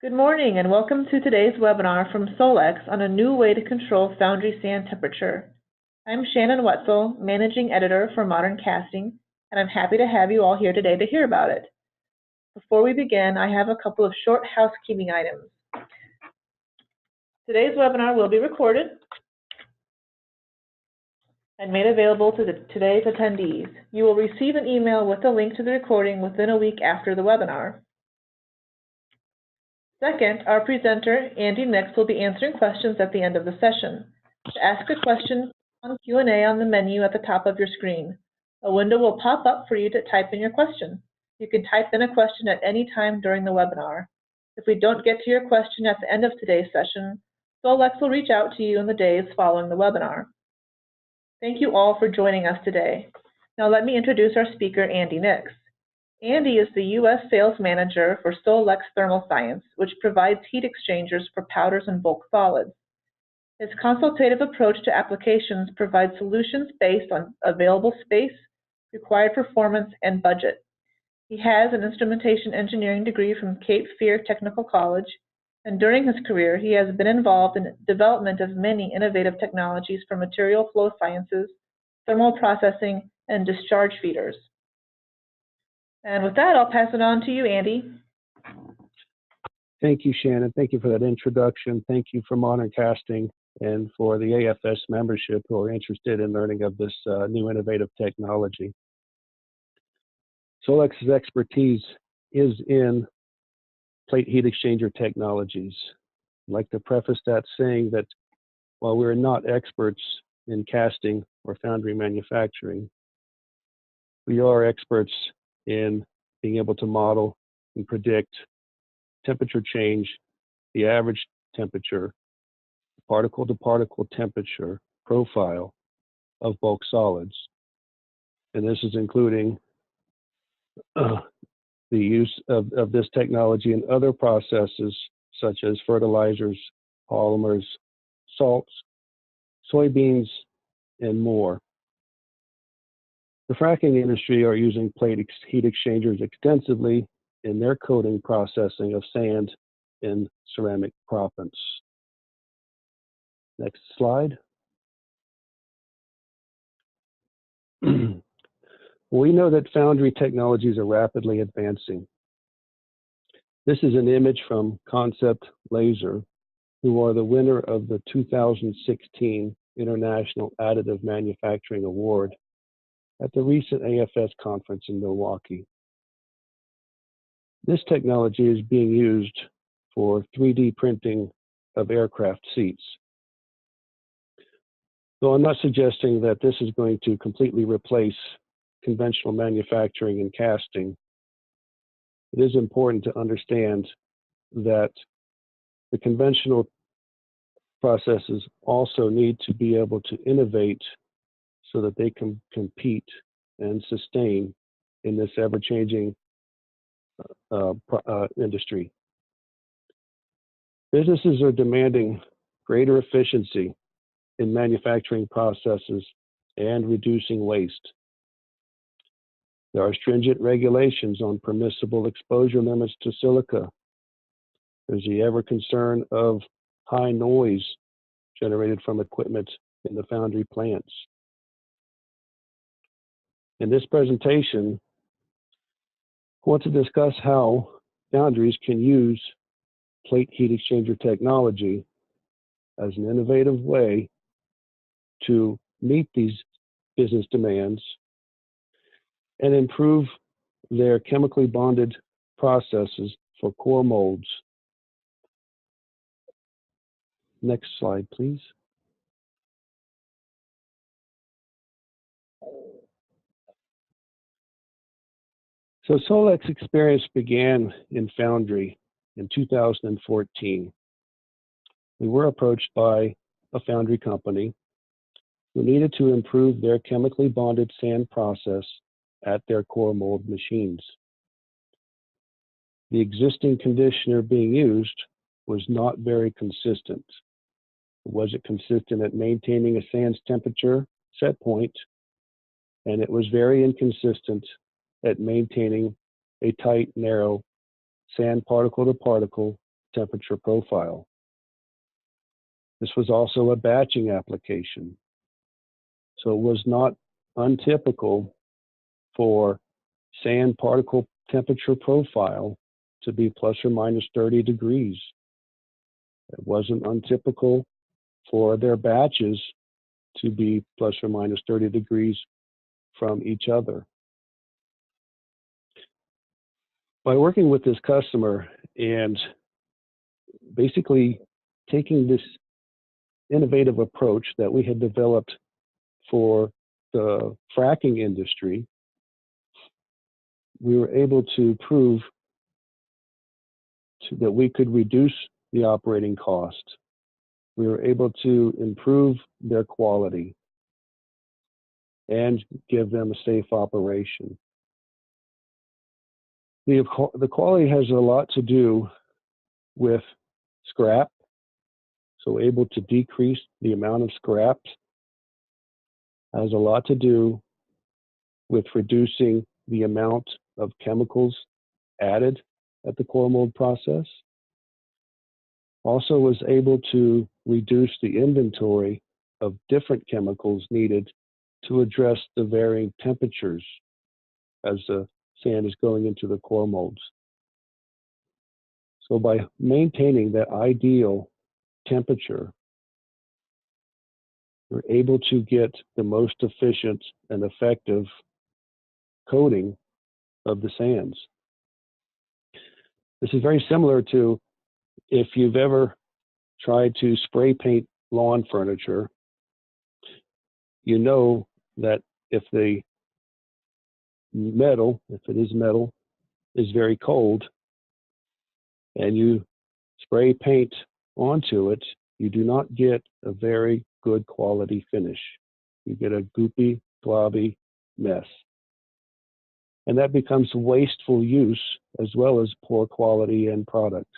Good morning and welcome to today's webinar from Solex on a new way to control foundry sand temperature. I'm Shannon Wetzel, Managing Editor for Modern Casting, and I'm happy to have you all here today to hear about it. Before we begin, I have a couple of short housekeeping items. Today's webinar will be recorded and made available to today's attendees. You will receive an email with a link to the recording within a week after the webinar. Second, our presenter, Andy Nix, will be answering questions at the end of the session. To ask a question, click on Q&A on the menu at the top of your screen. A window will pop up for you to type in your question. You can type in a question at any time during the webinar. If we don't get to your question at the end of today's session, Solex will reach out to you in the days following the webinar. Thank you all for joining us today. Now let me introduce our speaker, Andy Nix. Andy is the U.S. Sales Manager for Solex Thermal Science, which provides heat exchangers for powders and bulk solids. His consultative approach to applications provides solutions based on available space, required performance, and budget. He has an instrumentation engineering degree from Cape Fear Technical College, and during his career, he has been involved in development of many innovative technologies for material flow sciences, thermal processing, and discharge feeders. And with that, I'll pass it on to you, Andy. Thank you, Shannon. Thank you for that introduction. Thank you for Modern Casting and for the AFS membership who are interested in learning of this new innovative technology. Solex's expertise is in plate heat exchanger technologies. I'd like to preface that saying that while we're not experts in casting or foundry manufacturing, we are experts in being able to model and predict temperature change, the average temperature, particle-to-particle temperature profile of bulk solids. And this is including the use of this technology in other processes such as fertilizers, polymers, salts, soybeans, and more. The fracking industry are using plate heat exchangers extensively in their coating processing of sand in ceramic proppants. Next slide. We know that foundry technologies are rapidly advancing. This is an image from Concept Laser, who are the winner of the 2016 International Additive Manufacturing Award at the recent AFS conference in Milwaukee. This technology is being used for 3D printing of aircraft seats. Though I'm not suggesting that this is going to completely replace conventional manufacturing and casting, it is important to understand that the conventional processes also need to be able to innovate so that they can compete and sustain in this ever-changing industry. Businesses are demanding greater efficiency in manufacturing processes and reducing waste. There are stringent regulations on permissible exposure limits to silica. There's the ever concern of high noise generated from equipment in the foundry plants. In this presentation, I want to discuss how foundries can use plate heat exchanger technology as an innovative way to meet these business demands and improve their chemically bonded processes for core molds. Next slide, please. So Solex experience began in Foundry in 2014. We were approached by a foundry company who needed to improve their chemically bonded sand process at their core mold machines. The existing conditioner being used was not very consistent. It wasn't consistent at maintaining a sand's temperature set point, and it was very inconsistent at maintaining a tight, narrow sand particle to particle temperature profile. This was also a batching application, so it was not untypical for sand particle temperature profile to be plus or minus 30 degrees. It wasn't untypical for their batches to be plus or minus 30 degrees from each other. By working with this customer and basically taking this innovative approach that we had developed for the fracking industry, we were able to prove that we could reduce the operating cost. We were able to improve their quality and give them a safe operation. The quality has a lot to do with scrap, so able to decrease the amount of scrap. Has a lot to do with reducing the amount of chemicals added at the core mold process. Also was able to reduce the inventory of different chemicals needed to address the varying temperatures as the sand is going into the core molds. So by maintaining that ideal temperature, we're able to get the most efficient and effective coating of the sands. This is very similar to if you've ever tried to spray paint lawn furniture. You know that if the metal, if it is metal, is very cold and you spray paint onto it, you do not get a very good quality finish. You get a goopy, globby mess. And that becomes wasteful use as well as poor quality end product.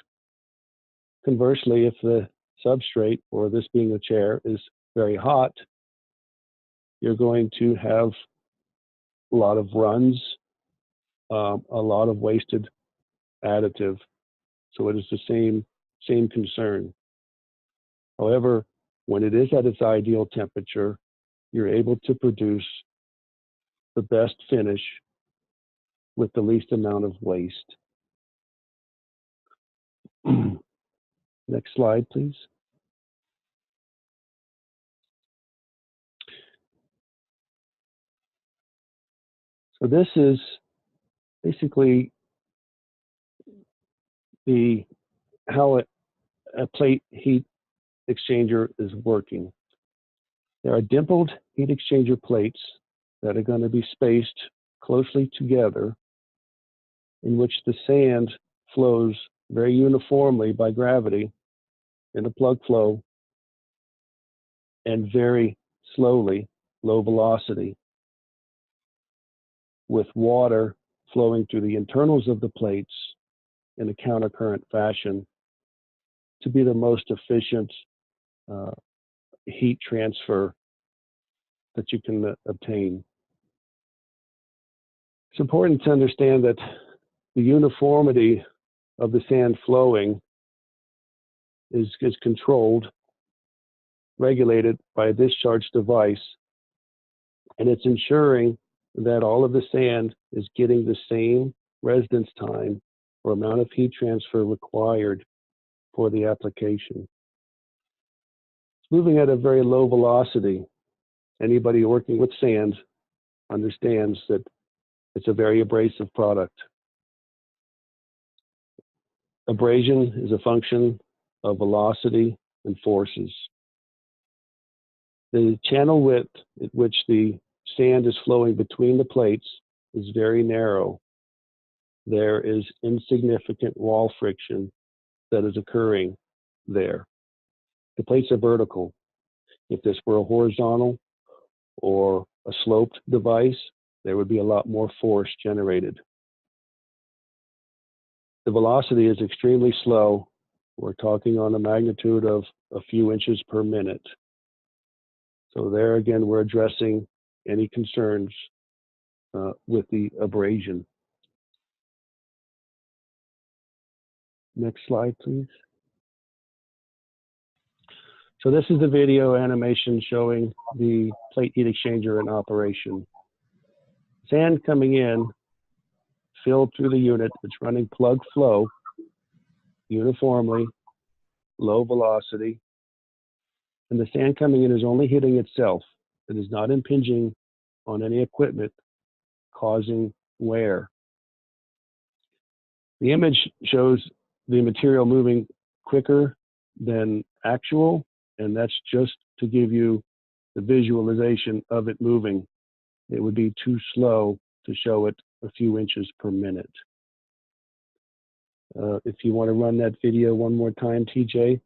Conversely, if the substrate, or this being a chair, is very hot, you're going to have a lot of runs, a lot of wasted additive. So it is the same concern. However, when it is at its ideal temperature, you're able to produce the best finish with the least amount of waste. Next slide, please. So this is basically how a plate heat exchanger is working. There are dimpled heat exchanger plates that are going to be spaced closely together, in which the sand flows very uniformly by gravity in a plug flow and very slowly, low velocity, with water flowing through the internals of the plates in a countercurrent fashion to be the most efficient heat transfer that you can obtain. It's important to understand that the uniformity of the sand flowing is controlled, regulated by a discharge device, and it's ensuring that all of the sand is getting the same residence time or amount of heat transfer required for the application. It's moving at a very low velocity. Anybody working with sand understands that it's a very abrasive product. Abrasion is a function of velocity and forces. The channel width at which the sand is flowing between the plates is very narrow. There is insignificant wall friction that is occurring there. The plates are vertical. If this were a horizontal or a sloped device, there would be a lot more force generated. The velocity is extremely slow. We're talking on a magnitude of a few inches per minute. So there again, we're addressing any concerns with the abrasion. Next slide, please. So this is the video animation showing the plate heat exchanger in operation. Sand coming in, filled through the unit. It's running plug flow uniformly, low velocity. And the sand coming in is only hitting itself. It is not impinging on any equipment, causing wear. The image shows the material moving quicker than actual, and that's just to give you the visualization of it moving. It would be too slow to show it a few inches per minute. If you want to run that video one more time, TJ.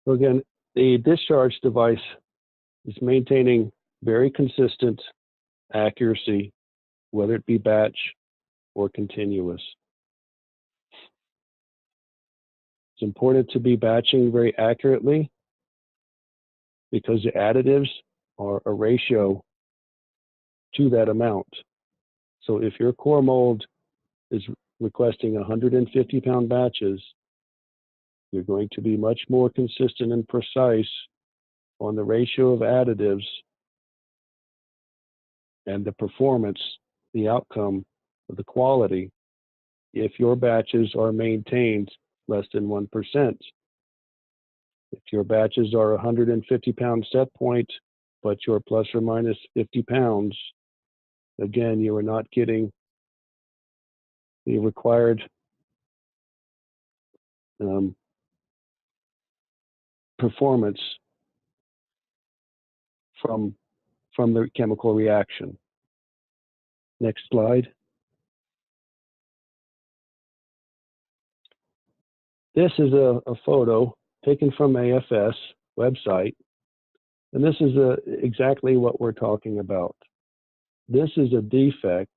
So again, the discharge device is maintaining very consistent accuracy, whether it be batch or continuous. It's important to be batching very accurately because the additives are a ratio to that amount. So if your core mold is requesting 150-pound batches, you're going to be much more consistent and precise on the ratio of additives and the performance, the outcome of the quality, if your batches are maintained less than 1%. If your batches are 150-pound set point, but you're plus or minus 50 pounds, again, you are not getting the required performance from the chemical reaction. Next slide. This is a photo taken from AFS website, and this is exactly what we're talking about. This is a defect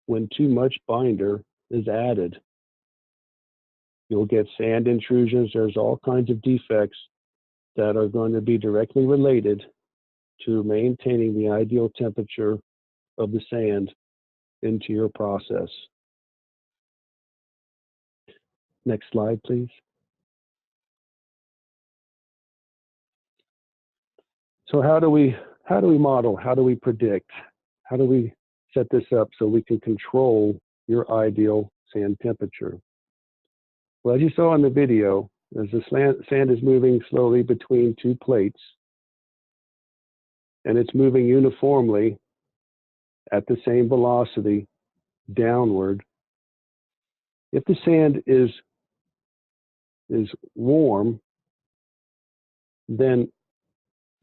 when too much binder is added. You'll get sand intrusions. There's all kinds of defects that are going to be directly related to maintaining the ideal temperature of the sand into your process. Next slide, please. So how do we model? How do we predict? How do we set this up so we can control your ideal sand temperature? Well, as you saw in the video, as the sand is moving slowly between two plates, and it's moving uniformly at the same velocity downward. If the sand is warm, then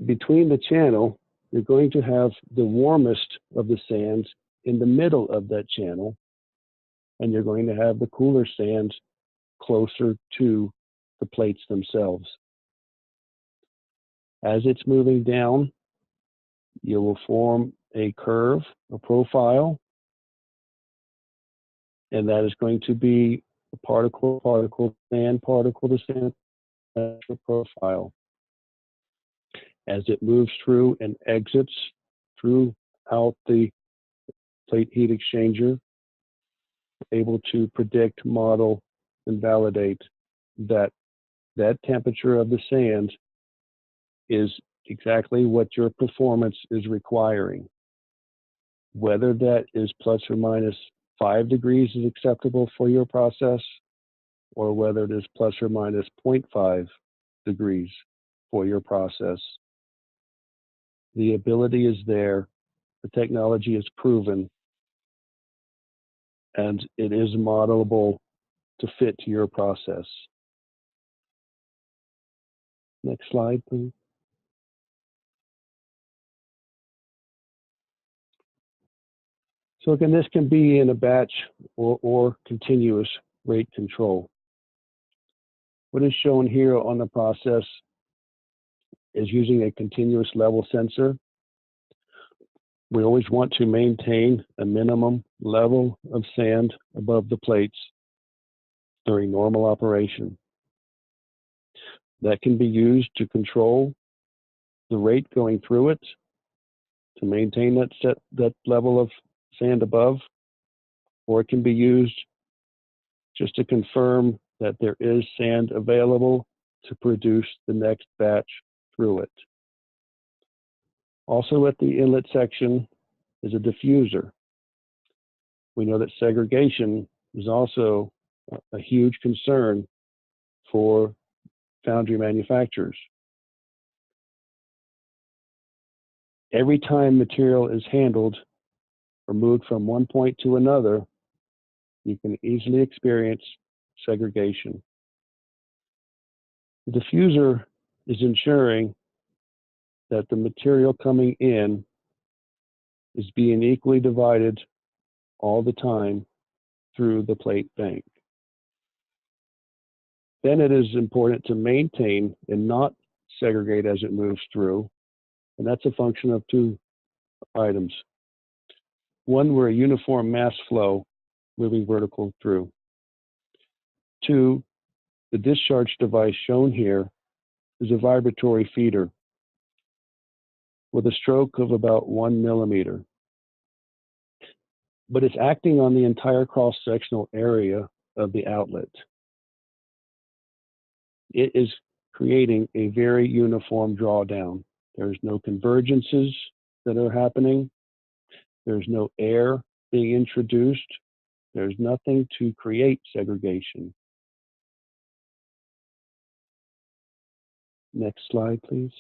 between the channel, you're going to have the warmest of the sands in the middle of that channel, and you're going to have the cooler sands closer to the plates themselves. As it's moving down, you will form a curve, a profile, and that is going to be a particle to sand profile. As it moves through and exits throughout the plate heat exchanger, able to predict, model, and validate that temperature of the sand is exactly what your performance is requiring. Whether that is plus or minus 5 degrees is acceptable for your process, or whether it is plus or minus 0.5 degrees for your process. The ability is there, the technology is proven, and it is modelable to fit to your process. Next slide, please. So again, this can be in a batch or continuous rate control. What is shown here on the process is using a continuous level sensor. We always want to maintain a minimum level of sand above the plates during normal operation. That can be used to control the rate going through it to maintain that level of sand above, or it can be used just to confirm that there is sand available to produce the next batch through it. Also at the inlet section is a diffuser. We know that segregation is also a huge concern for foundry manufacturers. Every time material is handled or moved from one point to another, you can easily experience segregation. The diffuser is ensuring that the material coming in is being equally divided all the time through the plate bank. Then it is important to maintain and not segregate as it moves through, and that's a function of two items. One, we're a uniform mass flow moving vertical through. Two, the discharge device shown here is a vibratory feeder with a stroke of about 1 millimeter. But it's acting on the entire cross-sectional area of the outlet. It is creating a very uniform drawdown. There's no convergences that are happening. There's no air being introduced. There's nothing to create segregation. Next slide, please.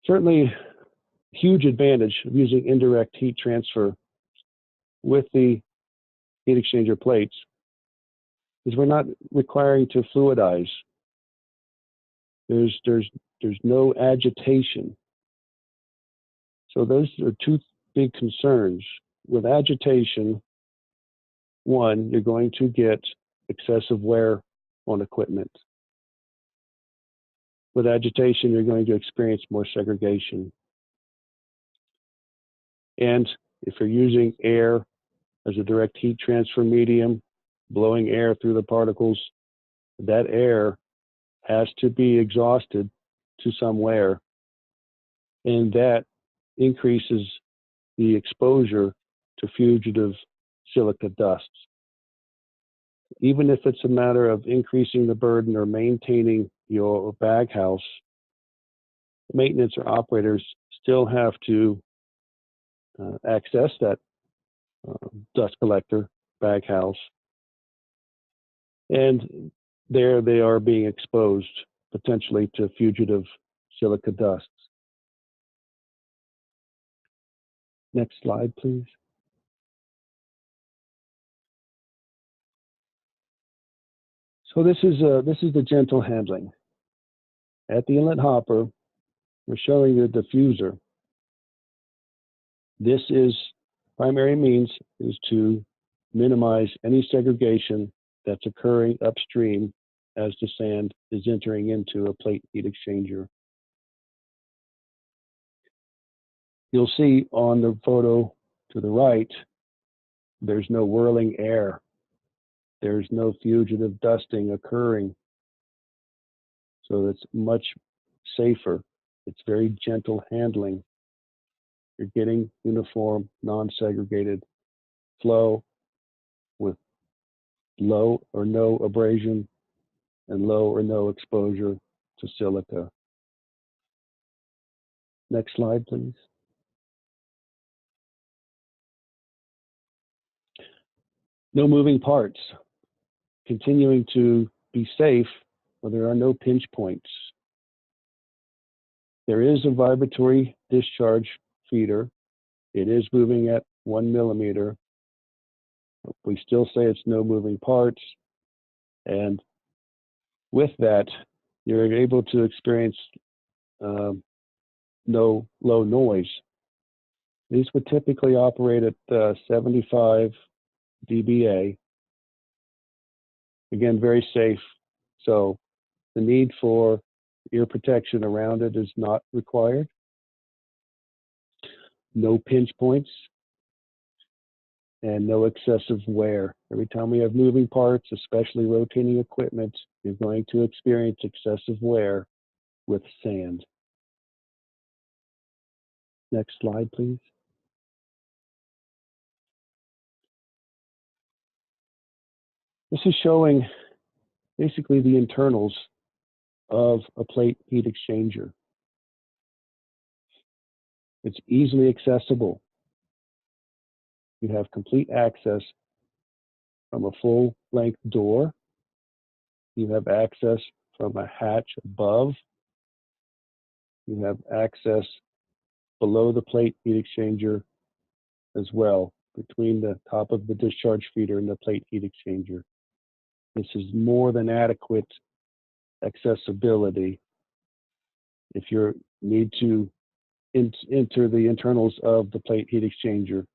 Certainly, huge advantage of using indirect heat transfer with the heat exchanger plates is we're not requiring to fluidize. There's no agitation. So those are two big concerns. With agitation, one, you're going to get excessive wear on equipment. With agitation, you're going to experience more segregation. And if you're using air as a direct heat transfer medium, blowing air through the particles, that air has to be exhausted to some wear, and that increases the exposure to fugitive silica dusts. Even if it's a matter of increasing the burden or maintaining your bag house, maintenance or operators still have to access that dust collector bag house, and there they are being exposed potentially to fugitive silica dusts. Next slide, please. So this is the gentle handling. At the inlet hopper, we're showing the diffuser. This is primary means is to minimize any segregation that's occurring upstream as the sand is entering into a plate heat exchanger. You'll see on the photo to the right, there's no whirling air. There's no fugitive dusting occurring. So it's much safer. It's very gentle handling. You're getting uniform, non-segregated flow with low or no abrasion and low or no exposure to silica. Next slide, please. No moving parts. Continuing to be safe where there are no pinch points. There is a vibratory discharge feeder. It is moving at 1 millimeter. We still say it's no moving parts. And with that, you're able to experience no low noise. These would typically operate at 75 dBA. Again, very safe. So the need for ear protection around it is not required. No pinch points. and no excessive wear. Every time we have moving parts, especially rotating equipment, you're going to experience excessive wear with sand. Next slide, please. This is showing basically the internals of a plate heat exchanger. It's easily accessible. You have complete access from a full-length door. You have access from a hatch above. You have access below the plate heat exchanger as well, between the top of the discharge feeder and the plate heat exchanger. This is more than adequate accessibility if you need to enter the internals of the plate heat exchanger.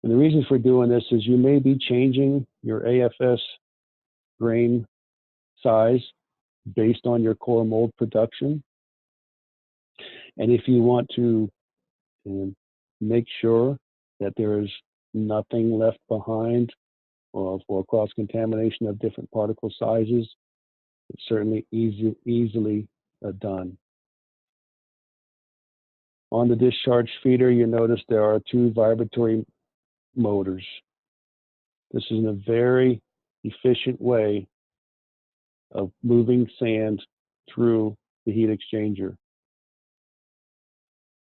And the reason for doing this is you may be changing your AFS grain size based on your core mold production. And if you want to make sure that there is nothing left behind or for cross-contamination of different particle sizes, it's certainly easily done. On the discharge feeder, you notice there are 2 vibratory motors. This is a very efficient way of moving sand through the heat exchanger.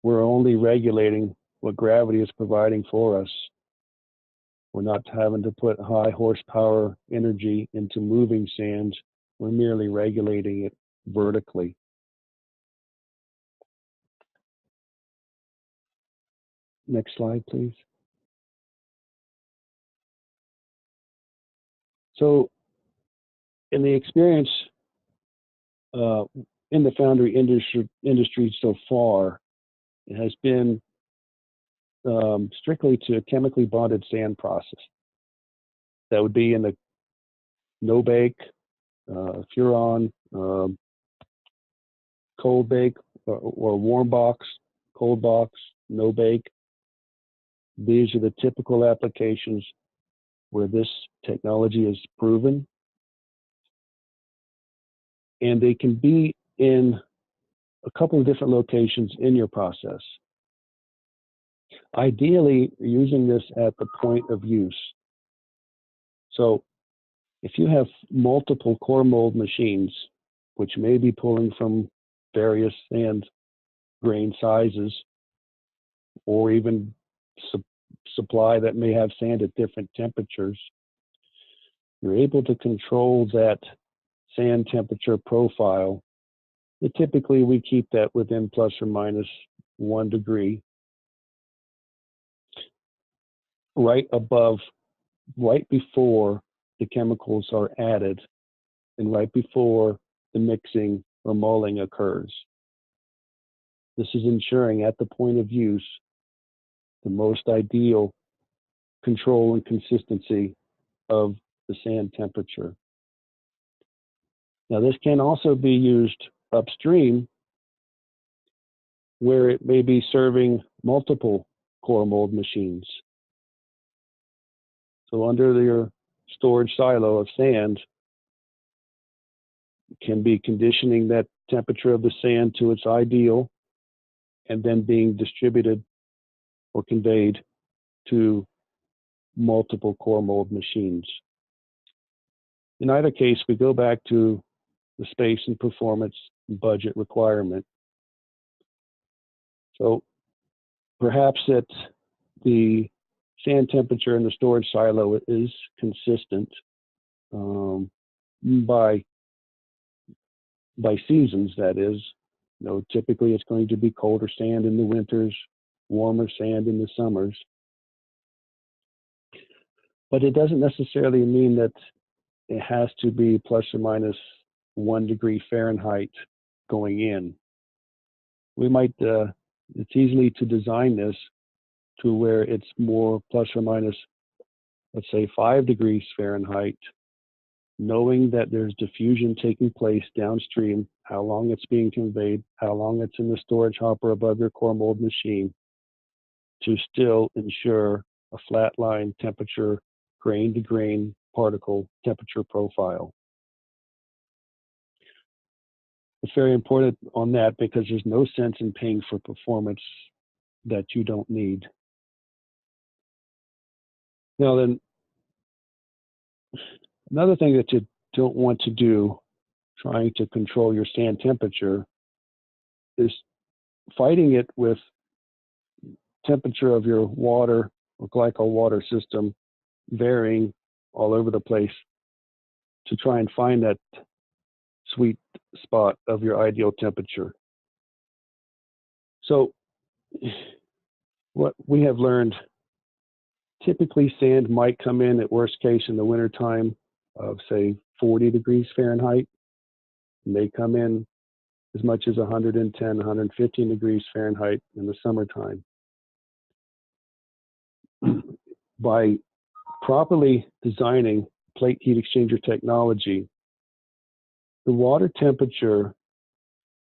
We're only regulating what gravity is providing for us. We're not having to put high horsepower energy into moving sand. We're merely regulating it vertically. Next slide, please. So, in the experience in the foundry industry so far, it has been strictly to a chemically bonded sand process. That would be in the no bake, Furon, cold bake, or warm box, cold box, no bake. These are the typical applications where this technology is proven. And they can be in a couple of different locations in your process. Ideally, using this at the point of use. So if you have multiple core mold machines, which may be pulling from various sand grain sizes, or even supply that may have sand at different temperatures, you're able to control that sand temperature profile. And typically, we keep that within plus or minus 1 degree, right before the chemicals are added and right before the mixing or mulling occurs. This is ensuring at the point of use the most ideal control and consistency of the sand temperature. Now, this can also be used upstream where it may be serving multiple core mold machines. So under your storage silo of sand, you can be conditioning that temperature of the sand to its ideal and then being distributed or conveyed to multiple core mold machines. In either case, we go back to the space and performance budget requirement. So perhaps that the sand temperature in the storage silo is consistent by seasons, that is. Typically it's going to be colder sand in the winters, warmer sand in the summers. But it doesn't necessarily mean that it has to be plus or minus 1 degree Fahrenheit going in. We might, it's easily to design this to where it's more plus or minus, let's say 5 degrees Fahrenheit, knowing that there's diffusion taking place downstream, how long it's being conveyed, how long it's in the storage hopper above your core mold machine, to still ensure a flat line temperature, grain to grain particle temperature profile. It's very important on that because there's no sense in paying for performance that you don't need. Now then, another thing that you don't want to do trying to control your sand temperature is fighting it with temperature of your water or glycol water system varying all over the place to try and find that sweet spot of your ideal temperature. So what we have learned, typically sand might come in at worst case in the wintertime of say 40 degrees Fahrenheit. And they come in as much as 110, 115 degrees Fahrenheit in the summertime. By properly designing plate heat exchanger technology, the water temperature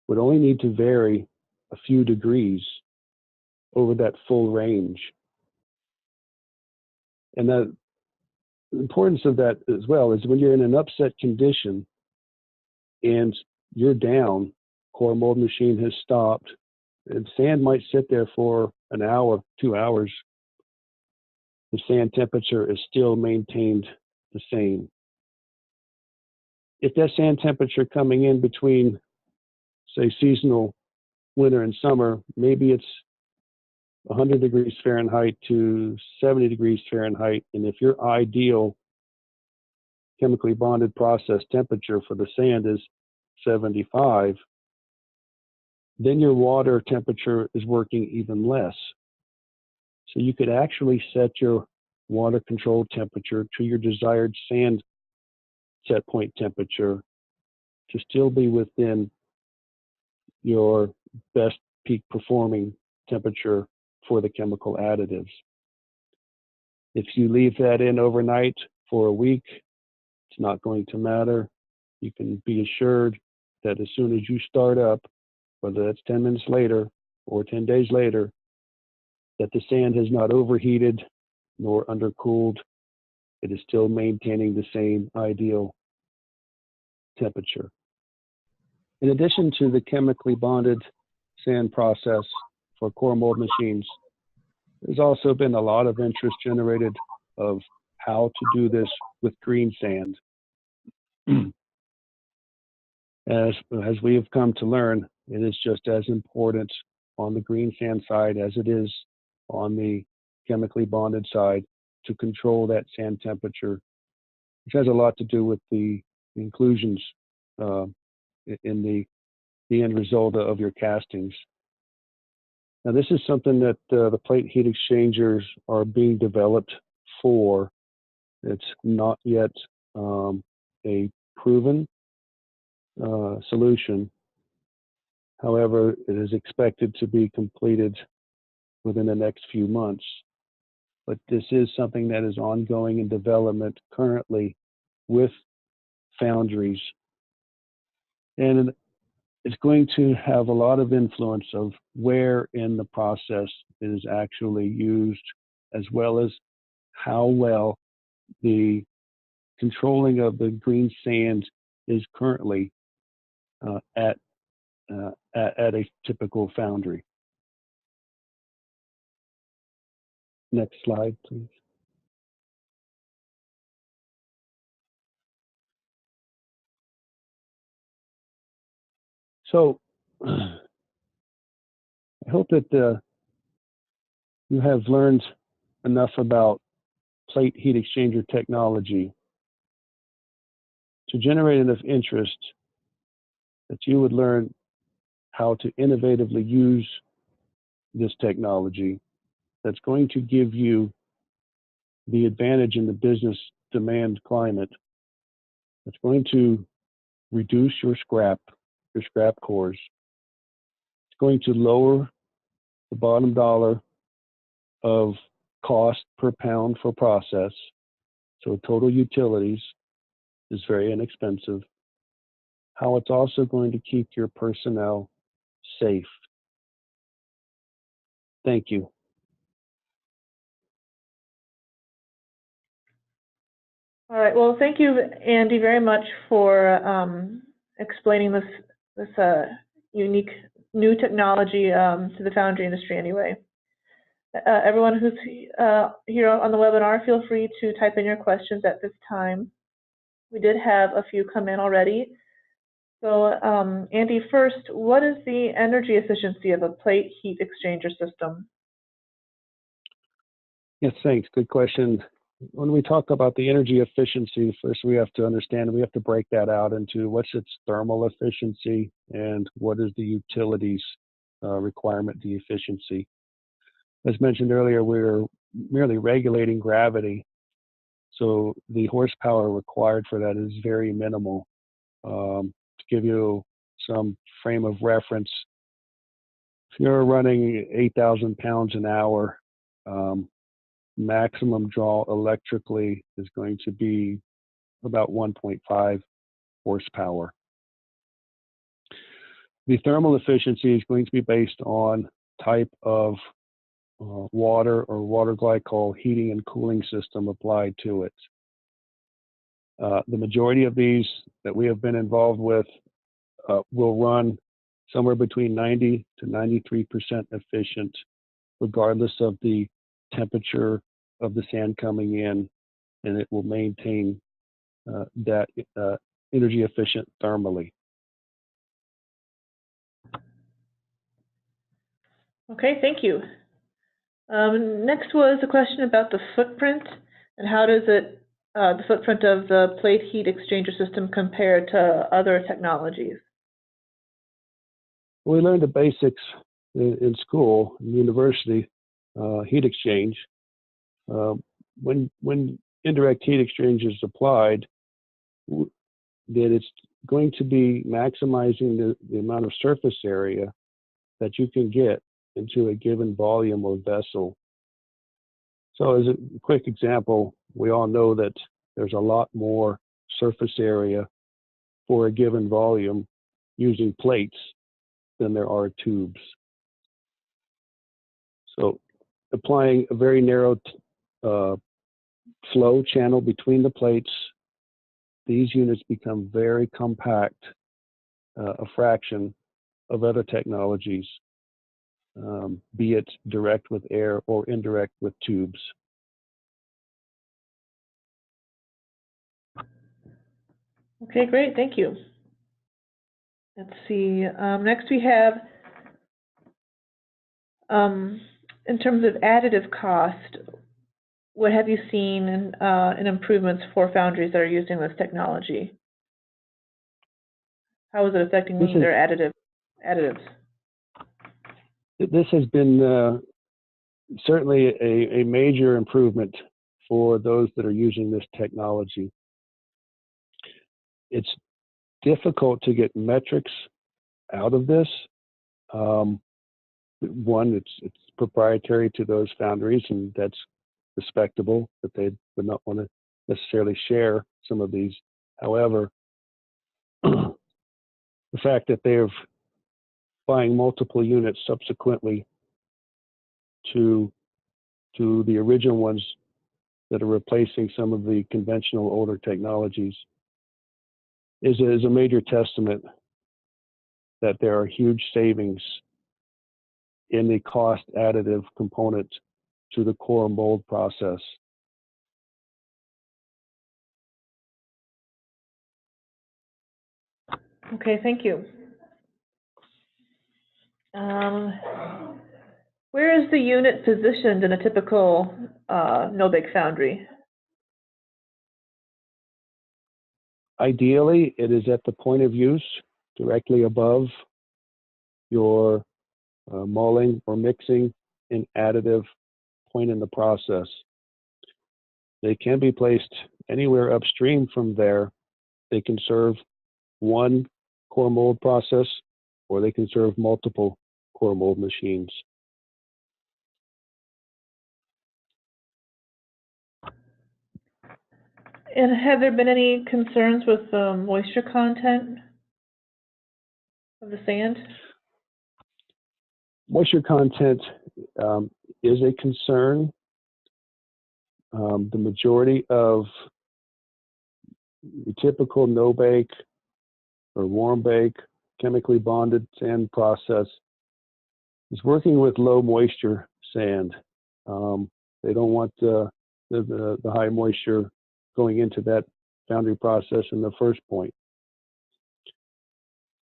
would only need to vary a few degrees over that full range. And the importance of that as well is when you're in an upset condition and you're down, core mold machine has stopped, and sand might sit there for an hour, 2 hours, the sand temperature is still maintained the same. If that sand temperature coming in between, say, seasonal winter and summer, maybe it's 100 degrees Fahrenheit to 70 degrees Fahrenheit, and if your ideal chemically bonded process temperature for the sand is 75, then your water temperature is working even less. So you could actually set your water control temperature to your desired sand set point temperature to still be within your best peak performing temperature for the chemical additives. If you leave that in overnight for a week, it's not going to matter. You can be assured that as soon as you start up, whether that's 10 minutes later or 10 days later, that the sand has not overheated nor undercooled. It is still maintaining the same ideal temperature. In addition to the chemically bonded sand process for core mold machines, there's also been a lot of interest generated of how to do this with green sand. As we have come to learn, it is just as important on the green sand side as it is on the chemically bonded side to control that sand temperature, which has a lot to do with the inclusions in the end result of your castings. Now, this is something that the plate heat exchangers are being developed for. It's not yet a proven solution. However, it is expected to be completed within the next few months. But this is something that is ongoing in development currently with foundries. And it's going to have a lot of influence of where in the process it is actually used, as well as how well the controlling of the green sand is currently at a typical foundry. Next slide, please. So I hope that you have learned enough about plate heat exchanger technology to generate enough interest that you would learn how to innovatively use this technology that's going to give you the advantage in the business demand climate, that's going to reduce your scrap cores. It's going to lower the bottom dollar of cost per pound for process. So total utilities is very inexpensive. How it's also going to keep your personnel safe. Thank you. All right. Well, thank you, Andy, very much for explaining this unique new technology to the foundry industry. Anyway, everyone who's here on the webinar, feel free to type in your questions at this time. We did have a few come in already. So, Andy, first, what is the energy efficiency of a plate heat exchanger system? Yes, thanks. Good question. When we talk about the energy efficiency, first we have to understand, we have to break that out into what's its thermal efficiency and what is the utilities requirement, the efficiency. As mentioned earlier, we're merely regulating gravity, so the horsepower required for that is very minimal. To give you some frame of reference, if you're running 8,000 pounds an hour, maximum draw electrically is going to be about 1.5 horsepower. The thermal efficiency is going to be based on type of water or water glycol heating and cooling system applied to it. The majority of these that we have been involved with will run somewhere between 90 to 93% efficient, regardless of the temperature of the sand coming in, and it will maintain that energy efficient thermally. Okay, thank you. Next was a question about the footprint and how does the footprint of the plate heat exchanger system compare to other technologies? We learned the basics in school, in university, heat exchange. When indirect heat exchange is applied, that it's going to be maximizing the amount of surface area that you can get into a given volume or vessel. So as a quick example, we all know that there's a lot more surface area for a given volume using plates than there are tubes. So applying a very narrow flow channel between the plates, these units become very compact, a fraction of other technologies, be it direct with air or indirect with tubes. Okay, great, thank you. Let's see, next we have, in terms of additive cost, what have you seen in improvements for foundries that are using this technology? How is it affecting their additives? This has been certainly a major improvement for those that are using this technology. It's difficult to get metrics out of this. One, it's proprietary to those foundries, and that's respectable, that they would not want to necessarily share some of these. However, the fact that they're buying multiple units subsequently to the original ones that are replacing some of the conventional older technologies is a major testament that there are huge savings in the cost additive component to the core mold process. Okay, thank you. Where is the unit positioned in a typical no-bake foundry? Ideally, it is at the point of use, directly above your mulling or mixing and additive point in the process. They can be placed anywhere upstream from there. They can serve one core mold process, or they can serve multiple core mold machines. And have there been any concerns with the moisture content of the sand? Moisture content is a concern. The majority of the typical no bake or warm bake chemically bonded sand process is working with low moisture sand. They don't want the high moisture going into that foundry process in the first point.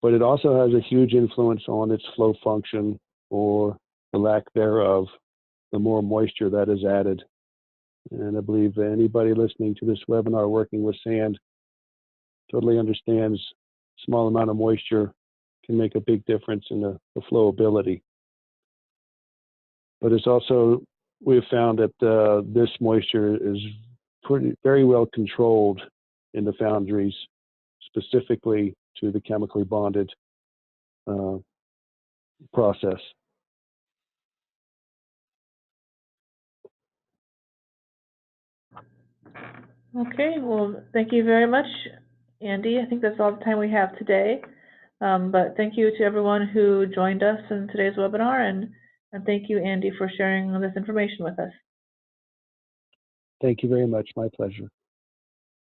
But it also has a huge influence on its flow function or the lack thereof, the more moisture that is added. And I believe anybody listening to this webinar working with sand totally understands small amount of moisture can make a big difference in the flowability. But it's also, we've found that this moisture is very well controlled in the foundries, specifically to the chemically bonded process. Okay, well, thank you very much, Andy. I think that's all the time we have today. But thank you to everyone who joined us in today's webinar, and thank you, Andy, for sharing this information with us. Thank you very much. My pleasure.